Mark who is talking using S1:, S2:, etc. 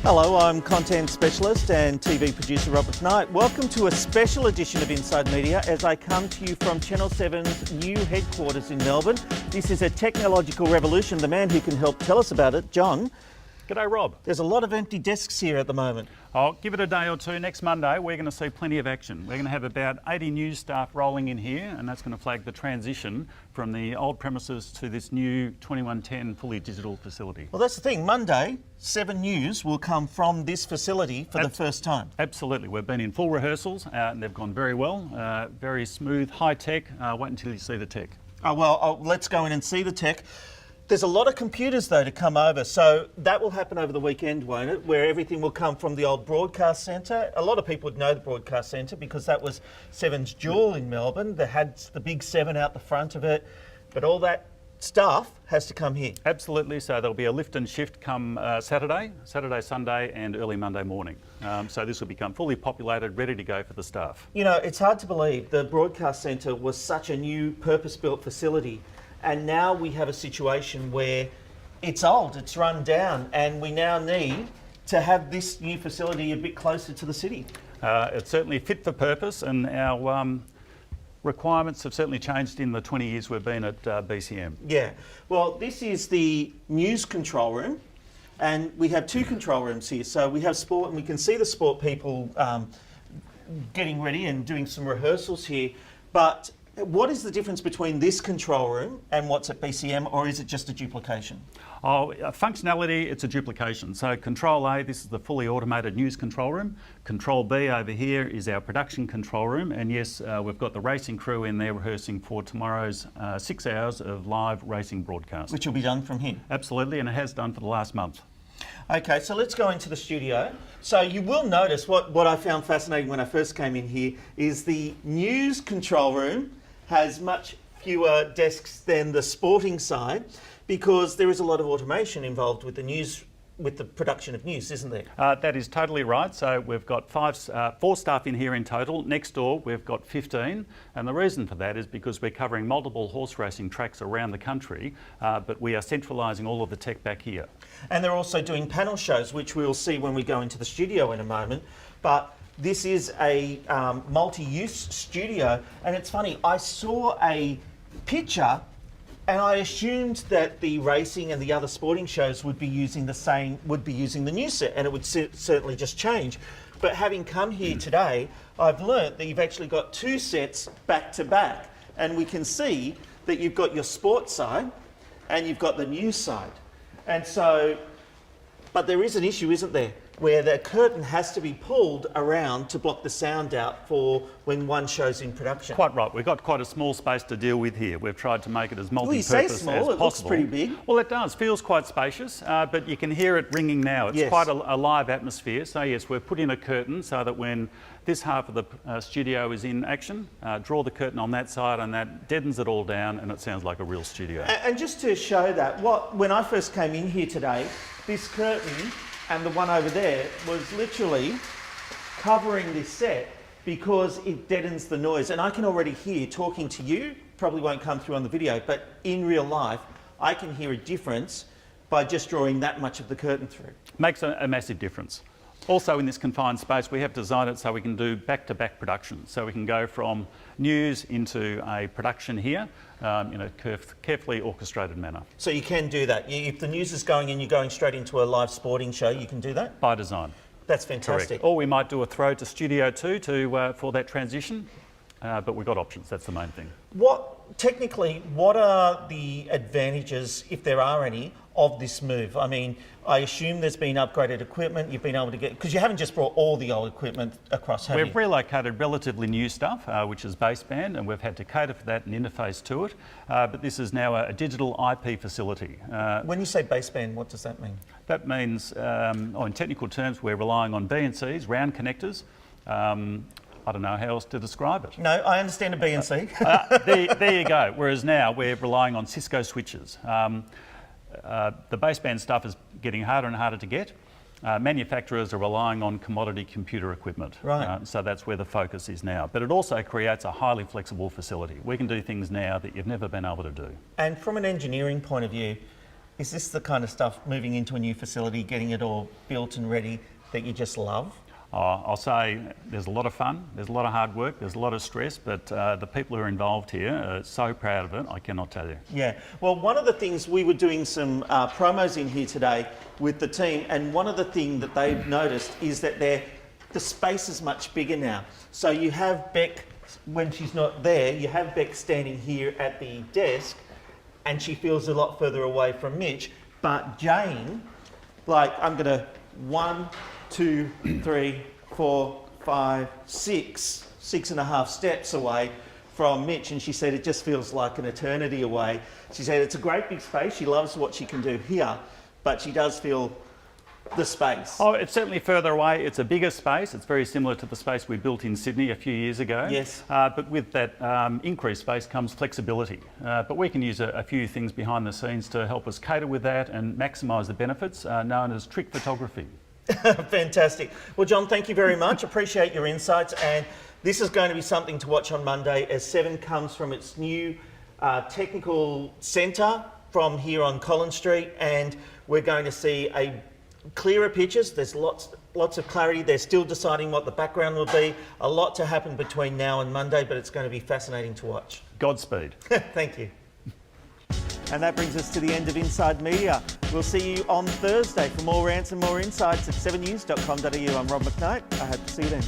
S1: Hello, I'm content specialist and TV producer Robert Knight. Welcome to a special edition of Inside Media as I come to you from Channel 7's new headquarters in Melbourne. This is a technological revolution. The man who can help tell us about it, John.
S2: G'day, Rob.
S1: There's a lot of empty desks here at the moment.
S2: I'll give it a day or two. Next Monday, we're going to see plenty of action. We're going to have about 80 news staff rolling in here, and that's going to flag the transition from the old premises to this new 2110 fully digital facility.
S1: Well, that's the thing. Monday, 7 News will come from this facility for the first time.
S2: Absolutely. We've been in full rehearsals, and they've gone very well. Very smooth, high tech. Wait until you see the tech.
S1: Let's go in and see the tech. There's a lot of computers, though, to come over, so that will happen over the weekend, won't it, where everything will come from the old broadcast centre. A lot of people would know the broadcast centre because that was Seven's jewel in Melbourne. They had the big 7 out the front of it, but all that stuff has to come here.
S2: Absolutely, so there'll be a lift and shift come Saturday, Sunday and early Monday morning. So this will become fully populated, ready to go for the staff.
S1: You know, it's hard to believe the broadcast centre was such a new purpose-built facility. And now we have a situation where it's old, it's run down, and we now need to have this new facility a bit closer to the city.
S2: It's certainly fit for purpose, and our requirements have certainly changed in the 20 years we've been at BCM.
S1: Yeah, well, this is the news control room, and we have 2 control rooms here. So we have sport, and we can see the sport people getting ready and doing some rehearsals here. But what is the difference between this control room and what's at BCM, or is it just a duplication?
S2: Functionality, it's a duplication. So Control A, this is the fully automated news control room. Control B over here is our production control room. And yes, we've got the racing crew in there rehearsing for tomorrow's 6 hours of live racing broadcast.
S1: Which will be done from here?
S2: Absolutely, and it has done for the last month.
S1: Okay, so let's go into the studio. So you will notice what I found fascinating when I first came in here is the news control room has much fewer desks than the sporting side because there is a lot of automation involved with the news, with the production of news, isn't there?
S2: That is totally right. So we've got 4 staff in here in total. Next door we've got 15, and the reason for that is because we're covering multiple horse racing tracks around the country, but we are centralising all of the tech back here.
S1: And they're also doing panel shows, which we'll see when we go into the studio in a moment. But this is a multi-use studio, and it's funny, I saw a picture and I assumed that the racing and the other sporting shows would be using the news set, and it would certainly just change. But having come here today, I've learnt that you've actually got 2 sets back to back, and we can see that you've got your sports side and you've got the news side. And so, but there is an issue, isn't there, where the curtain has to be pulled around to block the sound out for when one show's in production.
S2: Quite right. We've got quite a small space to deal with here. We've tried to make it as multi-purpose
S1: as possible.
S2: as possible.
S1: It looks pretty big.
S2: Well, it does. Feels quite spacious, but you can hear it ringing now. It's quite a live atmosphere. So yes, we've put in a curtain so that when this half of the studio is in action, draw the curtain on that side and that deadens it all down and it sounds like a real studio.
S1: And just to show that, when I first came in here today, this curtain and the one over there was literally covering this set because it deadens the noise. And I can already hear, talking to you, probably won't come through on the video, but in real life, I can hear a difference by just drawing that much of the curtain through.
S2: Makes a massive difference. Also in this confined space, we have designed it so we can do back-to-back production. So we can go from news into a production here in a carefully orchestrated manner.
S1: So you can do that. If the news is going and you're going straight into a live sporting show, you can do that?
S2: By design.
S1: That's fantastic.
S2: Correct. Or we might do a throw to Studio 2 for that transition, but we've got options, that's the main thing.
S1: Technically, what are the advantages, if there are any, of this move? I mean, I assume there's been upgraded equipment, you've been able to get, because you haven't just brought all the old equipment across, have you?
S2: We've relocated relatively new stuff, which is baseband, and we've had to cater for that and interface to it. But this is now a digital IP facility.
S1: When you say baseband, what does that mean?
S2: That means, in technical terms, we're relying on BNCs, round connectors. I don't know how else to describe it.
S1: No, I understand a BNC.
S2: There you go. Whereas now we're relying on Cisco switches. The baseband stuff is getting harder and harder to get. Manufacturers are relying on commodity computer equipment.
S1: Right.
S2: So that's where the focus is now. But it also creates a highly flexible facility. We can do things now that you've never been able to do.
S1: And from an engineering point of view, Is this the kind of stuff, moving into a new facility, getting it all built and ready, that you just love?
S2: I'll say there's a lot of fun, there's a lot of hard work, there's a lot of stress, but the people who are involved here are so proud of it, I cannot tell you.
S1: Yeah, well, one of the things, we were doing some promos in here today with the team, and one of the things that they've noticed is that the space is much bigger now. So you have Beck, when she's not there, you have Beck standing here at the desk, and she feels a lot further away from Mitch. But Jane, like, I'm gonna 1, 2, 3, 4, 5, 6, 6.5 steps away from Mitch, and she said it just feels like an eternity away. She said it's a great big space. She loves what she can do here, but she does feel the space.
S2: Oh, it's certainly further away. It's a bigger space. It's very similar to the space we built in Sydney a few years ago.
S1: Yes.
S2: But with that increased space comes flexibility. But we can use a few things behind the scenes to help us cater with that and maximise the benefits, known as trick photography.
S1: Fantastic. Well, John, thank you very much. Appreciate your insights. And this is going to be something to watch on Monday as Seven comes from its new technical centre from here on Collins Street. And we're going to see a clearer pictures. There's lots of clarity. They're still deciding what the background will be. A lot to happen between now and Monday, but it's going to be fascinating to watch.
S2: Godspeed.
S1: Thank you. And that brings us to the end of Inside Media. We'll see you on Thursday for more rants and more insights at 7news.com.au. I'm Rob McKnight. I hope to see you then.